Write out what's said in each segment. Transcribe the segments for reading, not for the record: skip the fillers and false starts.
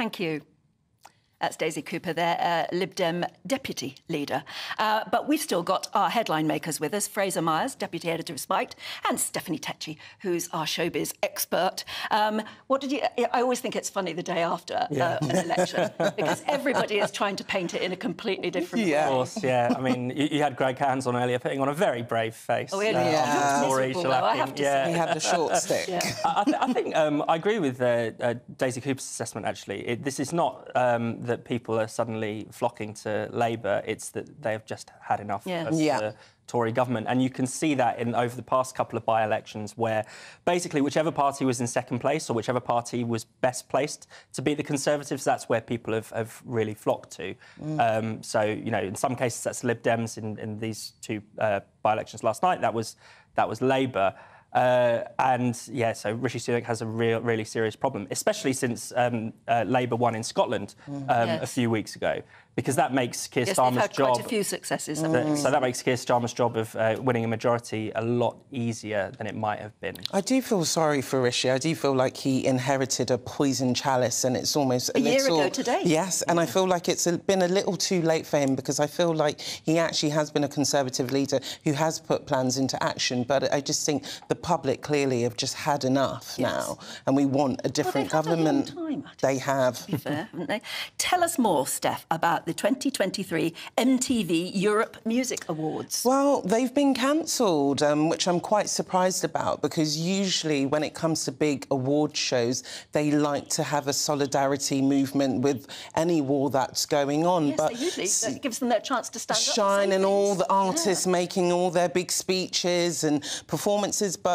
Thank you. That's Daisy Cooper there, Lib Dem deputy leader. But we've still got our headline makers with us, Fraser Myers, deputy editor of Spiked, and Stephanie Tecci, who's our showbiz expert. What did you... I always think it's funny the day after an election, because everybody is trying to paint it in a completely different way. Of course, yeah. I mean, you had Greg Hands on earlier putting on a very brave face. Oh, really? I have to say. He had the short stick. Yeah. I think I agree with Daisy Cooper's assessment, actually. This is not that people are suddenly flocking to Labour, it's that they have just had enough of the Tory government. And you can see that over the past couple of by-elections where basically whichever party was in second place or whichever party was best placed to beat the Conservatives, that's where people have really flocked to. So, you know, in some cases that's Lib Dems. In these two by-elections last night, that was Labour. And, yeah, so Rishi Sunak has a really serious problem, especially since Labour won in Scotland a few weeks ago, because that makes Keir Starmer's job... quite a few successes. So that makes Keir Starmer's job of winning a majority a lot easier than it might have been. I do feel sorry for Rishi. I do feel like he inherited a poison chalice, and it's almost a year ago today. Yes, and I feel like it's been a little too late for him, because I feel like he actually has been a Conservative leader who has put plans into action, but I just think the public clearly have just had enough now, and we want a different government. Had a long time, they have. To be fair, haven't they? Tell us more, Steph, about the 2023 MTV Europe Music Awards. Well, they've been cancelled, which I'm quite surprised about, because usually when it comes to big award shows, they like to have a solidarity movement with any war that's going on. Yes, but usually that gives them that chance to stand up. Shine, and all the artists making all their big speeches and performances, but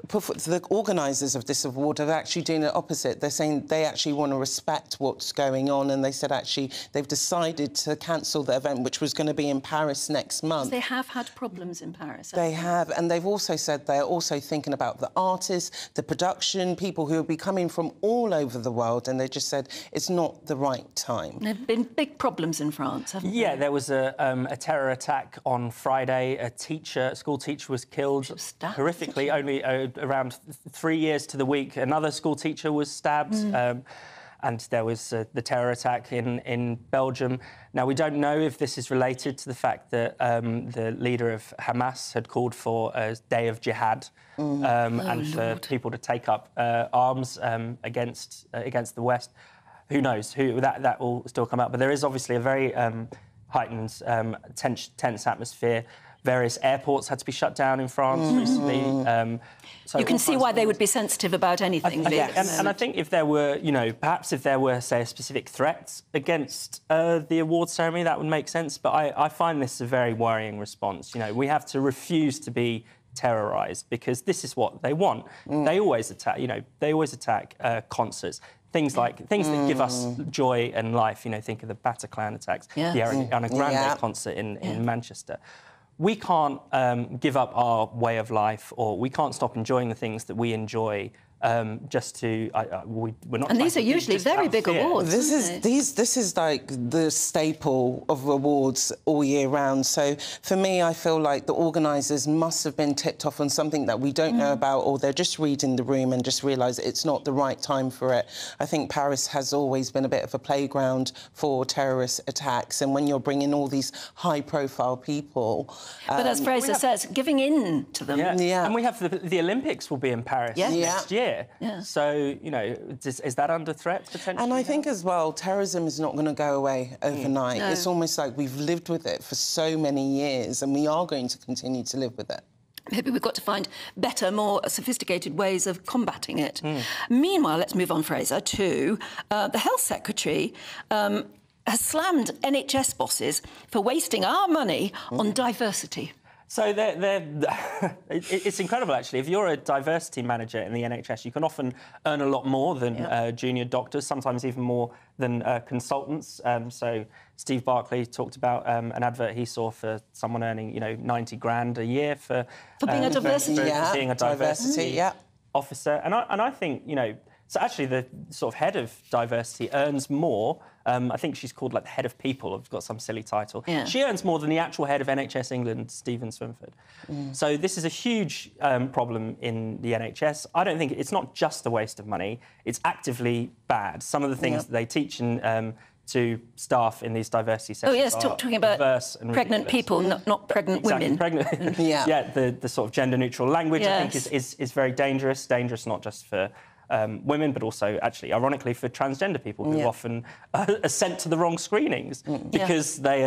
the organisers of this award are actually doing the opposite. They're saying they actually want to respect what's going on, and they said actually they've decided to cancel the event, which was going to be in Paris next month. They have had problems in Paris. They have, and they've also said they're also thinking about the artists, the production, people who will be coming from all over the world, and they just said it's not the right time. There have been big problems in France, haven't there? Yeah, there was a terror attack on Friday. A school teacher was killed horrifically, only around 3 years to the week. Another school teacher was stabbed, and there was the terror attack in Belgium. Now, we don't know if this is related to the fact that the leader of Hamas had called for a day of jihad and for people to take up arms against the West. Who knows? That will still come out. But there is obviously a very heightened, tense atmosphere. Various airports had to be shut down in France recently. So you can see why they would be sensitive about anything. And I think if there were, you know, perhaps if there were, say, a specific threat against the award ceremony, that would make sense. But I find this a very worrying response. You know, we have to refuse to be terrorised, because this is what they want. They always attack, you know, concerts. Things that give us joy and life. You know, think of the Bataclan attacks, the Ariana Grande concert in Manchester. We can't give up our way of life, or we can't stop enjoying the things that we enjoy just to... we're not. And these are usually very big awards. This is like the staple of awards all year round. So for me, I feel like the organisers must have been tipped off on something that we don't know about, or they're just reading the room and just realise it's not the right time for it. I think Paris has always been a bit of a playground for terrorist attacks, and when you're bringing all these high-profile people... But as Fraser says, giving in to them. And we have the Olympics will be in Paris next year. So, you know, is that under threat, potentially? And I think as well, terrorism is not going to go away overnight. No. It's almost like we've lived with it for so many years, and we are going to continue to live with it. Maybe we've got to find better, more sophisticated ways of combating it. Meanwhile, let's move on, Fraser, to the Health Secretary has slammed NHS bosses for wasting our money on diversity. So it's incredible, actually. If you're a diversity manager in the NHS, you can often earn a lot more than junior doctors, sometimes even more than consultants. So Steve Barclay talked about an advert he saw for someone earning, you know, 90 grand a year for being a diversity, for being a diversity officer. And I think, you know, So actually, the sort of head of diversity earns more. I think she's called like the head of people. I've got some silly title. Yeah. She earns more than the actual head of NHS England, Stephen Swinford. So this is a huge problem in the NHS. I don't think it's not just a waste of money. It's actively bad. Some of the things that they teach to staff in these diversity sections. Oh yes, talking about pregnant people, not pregnant women. Pregnant. The sort of gender-neutral language I think is very dangerous. Dangerous not just for women, but also, actually, ironically, for transgender people who often are sent to the wrong screenings because they,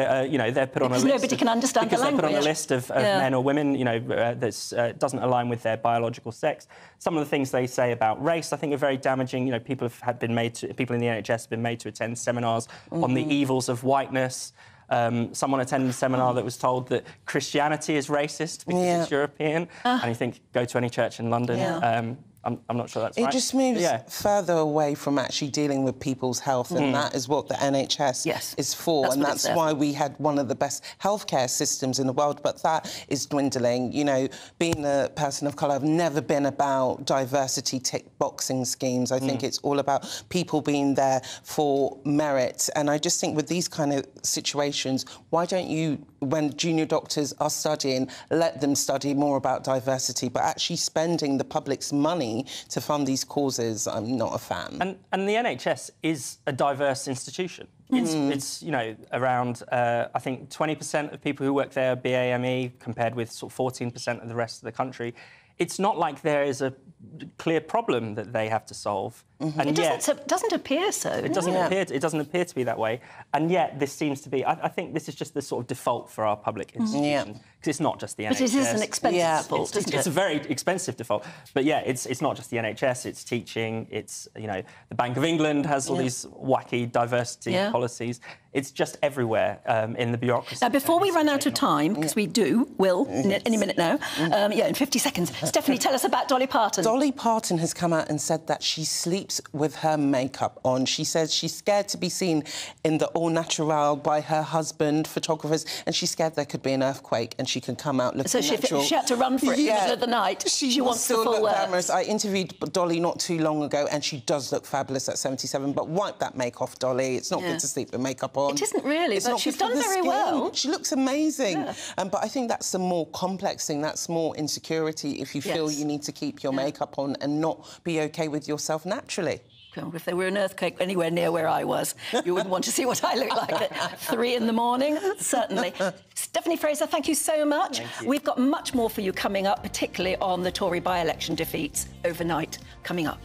they're put on a list. Nobody can understand the language. Because they're put on a list of men or women, that doesn't align with their biological sex. Some of the things they say about race, I think, are very damaging. You know, people in the NHS have been made to attend seminars on the evils of whiteness. Someone attended a seminar that was told that Christianity is racist because it's European, and you think, go to any church in London. I'm not sure that's right. It just moves further away from actually dealing with people's health, and that is what the NHS is for, and that's why we had one of the best healthcare systems in the world, but that is dwindling. You know, being a person of colour, I've never been about diversity tick-boxing schemes. I think it's all about people being there for merit, and I just think with these kind of situations, why don't you, when junior doctors are studying, let them study more about diversity, but actually spending the public's money to fund these causes, I'm not a fan. And the NHS is a diverse institution. It's around, I think, 20% of people who work there are BAME, compared with sort of 14% of the rest of the country. It's not like there is a clear problem that they have to solve. And it doesn't appear so. It doesn't appear to be that way. And yet this seems to be. I think this is just the sort of default for our public institutions. Because it's not just the NHS. But it is an expensive default, isn't it? It's a very expensive default. But yeah, it's not just the NHS. It's teaching. It's the Bank of England has all these wacky diversity policies. It's just everywhere in the bureaucracy. Now, before we run out of time, because we will any minute now. In 50 seconds. Stephanie, tell us about Dolly Parton. Dolly Parton has come out and said that she sleeps with her makeup on. She says she's scared to be seen in the all natural by her husband, photographers, and she's scared there could be an earthquake and she can come out looking natural. So she had to run for it in the middle of the night. She wants the full glamorous. I interviewed Dolly not too long ago and she does look fabulous at 77, but wipe that make off, Dolly. It's not good to sleep with makeup on. It isn't really, but she's done very well. She looks amazing. But I think that's the more complex thing. That's more insecurity if you feel you need to keep your makeup on and not be OK with yourself naturally. If there were an earthquake anywhere near where I was, you wouldn't want to see what I look like at 3 in the morning, certainly. Stephanie Fraser, thank you so much. We've got much more for you coming up, particularly on the Tory by-election defeats overnight coming up.